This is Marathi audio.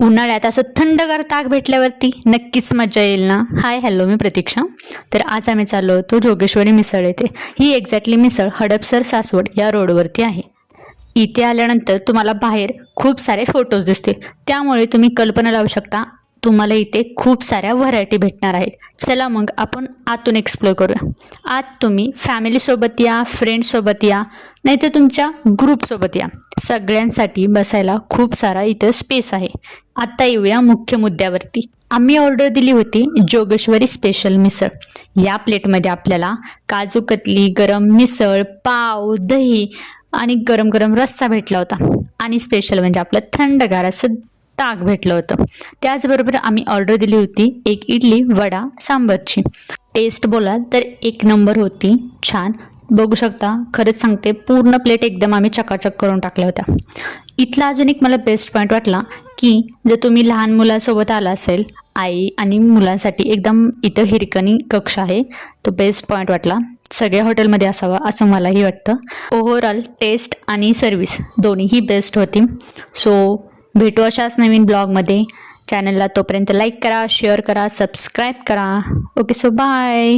उन्हाळ्यात असं थंडगार ताक भेटल्यावरती नक्कीच मजा येईल ना. हाय हॅलो, मी प्रतीक्षा. तर आज आम्ही चाललो होतो जोगेश्वरी मिसळ येथे. ही एक्झॅक्टली मिसळ हडपसर सासवड या रोडवरती आहे. इथे आल्यानंतर तुम्हाला बाहेर खूप सारे फोटोज दिसतील, त्यामुळे तुम्ही कल्पना लावू शकता तुम्हाला इथे खूप साऱ्या व्हरायटी भेटणार आहेत. चला मग आपण आतून एक्सप्लोर करूया. आत तुम्ही फॅमिलीसोबत या, फ्रेंड्ससोबत या, नाही तर तुमच्या ग्रुपसोबत या. सगळ्यांसाठी बसायला खूप सारा इथं स्पेस आहे. आता येऊया मुख्य मुद्द्यावरती. आम्ही ऑर्डर दिली होती जोगेश्वरी स्पेशल मिसळ. या प्लेटमध्ये आपल्याला काजू कतली, गरम मिसळ, पाव, दही आणि गरम गरम रस्सा भेटला होता. आणि स्पेशल म्हणजे आपलं थंडगार असं ताक भेटलं होतं. त्याचबरोबर आम्ही ऑर्डर दिली होती एक इडली, वडा, सांबरची. टेस्ट बोलाल तर एक नंबर होती, छान. बघू शकता, खरंच सांगते, पूर्ण प्लेट एकदम आम्ही चकाचक करून टाकल्या होत्या. इथला अजून एक मला बेस्ट पॉईंट वाटला की जर तुम्ही लहान मुलांसोबत आला असेल, आई आणि मुलांसाठी एकदम इथं हिरकणी कक्ष आहे, तो बेस्ट पॉईंट वाटला. सगळ्या हॉटेलमध्ये असावा असं मलाही वाटतं. ओव्हरऑल टेस्ट आणि सर्विस दोन्हीही बेस्ट होती. सो भेटू अशाच नवीन ब्लॉगमध्ये. चॅनलला तोपर्यंत लाईक करा, शेअर करा, सबस्क्राईब करा. Okay, so bye.